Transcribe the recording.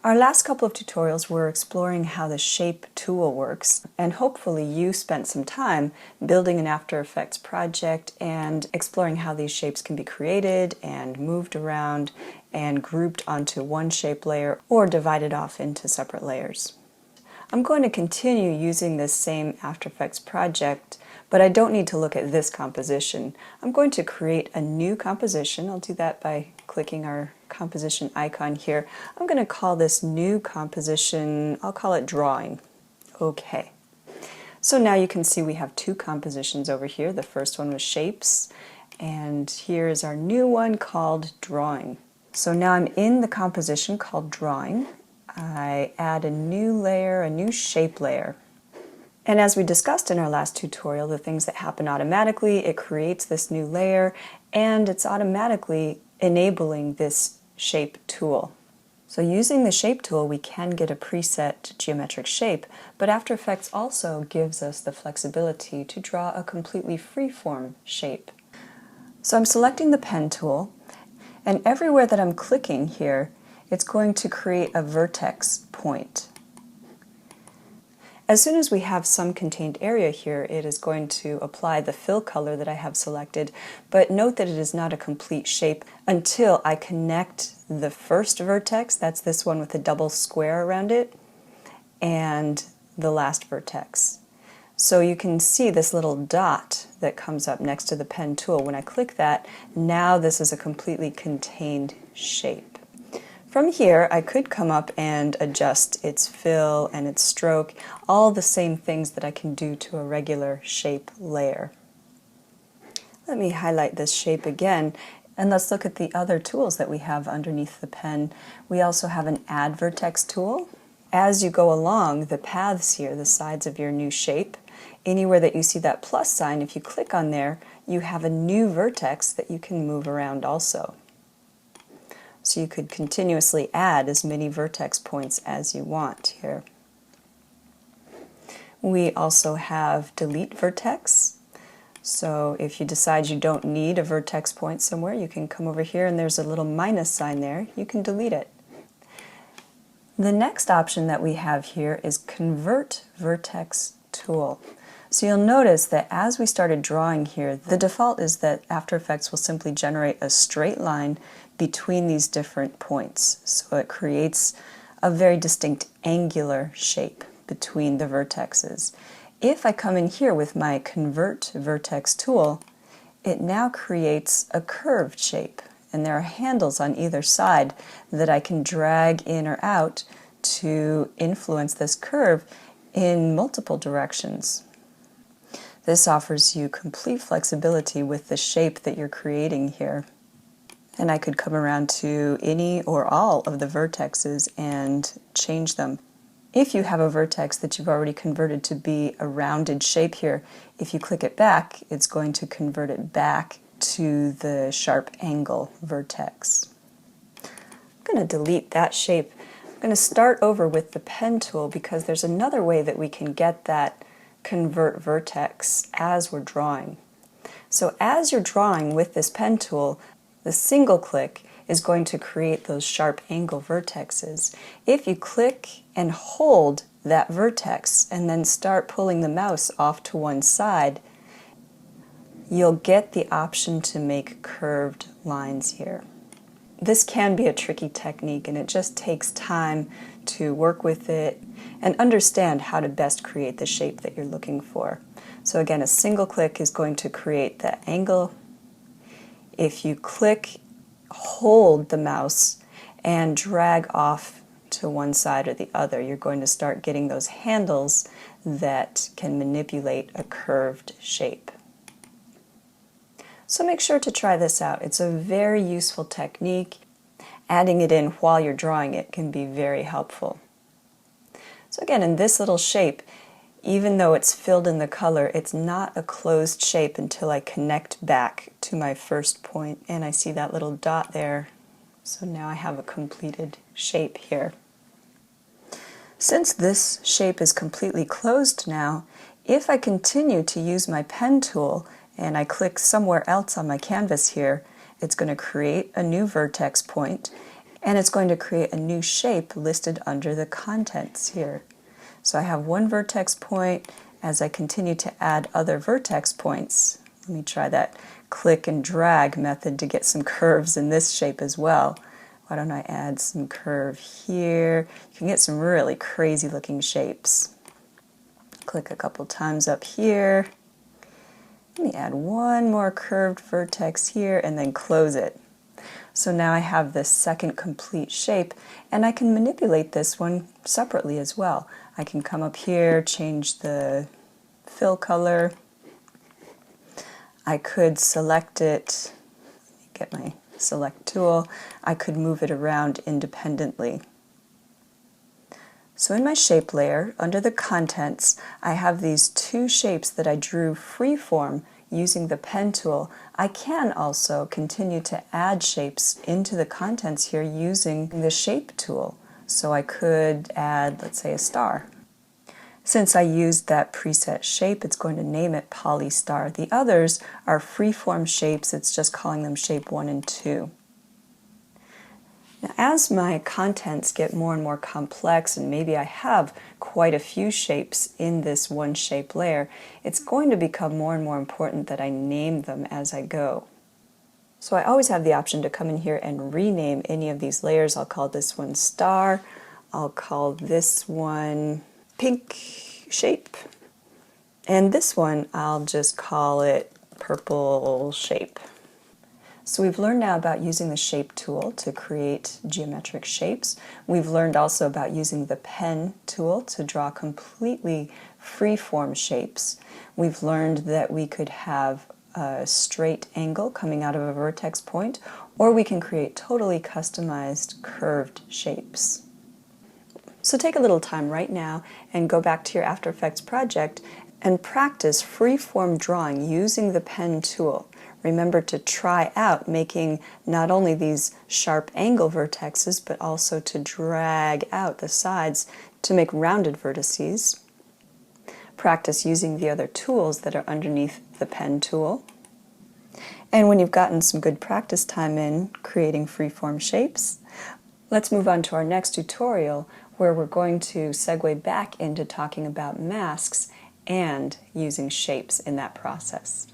Our last couple of tutorials were exploring how the Shape tool works, and hopefully you spent some time building an After Effects project and exploring how these shapes can be created and moved around and grouped onto one shape layer or divided off into separate layers. I'm going to continue using this same After Effects project, but I don't need to look at this composition. I'm going to create a new composition. I'll do that by clicking our composition icon here. I'm going to call this new composition, I'll call it Drawing. Okay. So now you can see we have two compositions over here. The first one was Shapes, and here is our new one called Drawing. So now I'm in the composition called Drawing. I add a new layer, a new shape layer. And as we discussed in our last tutorial, the things that happen automatically, it creates this new layer and it's automatically enabling this shape tool. So using the shape tool, we can get a preset geometric shape, but After Effects also gives us the flexibility to draw a completely freeform shape. So I'm selecting the pen tool, and everywhere that I'm clicking here, it's going to create a vertex point. As soon as we have some contained area here, it is going to apply the fill color that I have selected, but note that it is not a complete shape until I connect the first vertex, that's this one with the double square around it, and the last vertex. So you can see this little dot that comes up next to the pen tool. When I click that, now this is a completely contained shape. From here, I could come up and adjust its fill and its stroke, all the same things that I can do to a regular shape layer. Let me highlight this shape again, and let's look at the other tools that we have underneath the pen. We also have an Add Vertex tool. As you go along the paths here, the sides of your new shape, anywhere that you see that plus sign, if you click on there, you have a new vertex that you can move around also. So you could continuously add as many vertex points as you want here. We also have Delete Vertex. So if you decide you don't need a vertex point somewhere, you can come over here and there's a little minus sign there. You can delete it. The next option that we have here is Convert Vertex Tool. So you'll notice that as we started drawing here, the default is that After Effects will simply generate a straight line between these different points. So it creates a very distinct angular shape between the vertexes. If I come in here with my Convert Vertex tool, it now creates a curved shape, and there are handles on either side that I can drag in or out to influence this curve in multiple directions. This offers you complete flexibility with the shape that you're creating here. And I could come around to any or all of the vertexes and change them. If you have a vertex that you've already converted to be a rounded shape here, if you click it back, it's going to convert it back to the sharp angle vertex. I'm going to delete that shape. I'm going to start over with the pen tool because there's another way that we can get that convert vertex as we're drawing. So as you're drawing with this pen tool, the single click is going to create those sharp angle vertexes. If you click and hold that vertex and then start pulling the mouse off to one side, you'll get the option to make curved lines here. This can be a tricky technique, and it just takes time to work with it and understand how to best create the shape that you're looking for. So again, a single click is going to create the angle. If you click, hold the mouse, and drag off to one side or the other, you're going to start getting those handles that can manipulate a curved shape. So make sure to try this out. It's a very useful technique. Adding it in while you're drawing it can be very helpful. So again, in this little shape, even though it's filled in the color, it's not a closed shape until I connect back to my first point, and I see that little dot there. So now I have a completed shape here. Since this shape is completely closed now, if I continue to use my pen tool and I click somewhere else on my canvas here, it's going to create a new vertex point, and it's going to create a new shape listed under the contents here. So I have one vertex point. As I continue to add other vertex points, let me try that click and drag method to get some curves in this shape as well. Why don't I add some curve here? You can get some really crazy looking shapes. Click a couple times up here. Let me add one more curved vertex here and then close it. So now I have this second complete shape, and I can manipulate this one separately as well. I can come up here, change the fill color. I could select it, let me get my select tool. I could move it around independently. So in my shape layer, under the contents, I have these two shapes that I drew freeform using the pen tool. I can also continue to add shapes into the contents here using the shape tool. So I could add, let's say, a star. Since I used that preset shape, it's going to name it Polystar. The others are freeform shapes. It's just calling them shape 1 and 2. Now, as my contents get more and more complex, and maybe I have quite a few shapes in this one shape layer, it's going to become more and more important that I name them as I go. So I always have the option to come in here and rename any of these layers. I'll call this one star. I'll call this one pink shape. And this one, I'll just call it purple shape. So we've learned now about using the shape tool to create geometric shapes. We've learned also about using the pen tool to draw completely free-form shapes. We've learned that we could have a straight angle coming out of a vertex point, or we can create totally customized curved shapes. So take a little time right now and go back to your After Effects project and practice free-form drawing using the pen tool. Remember to try out making not only these sharp angle vertexes, but also to drag out the sides to make rounded vertices. Practice using the other tools that are underneath the pen tool. And when you've gotten some good practice time in creating free-form shapes, let's move on to our next tutorial, where we're going to segue back into talking about masks and using shapes in that process.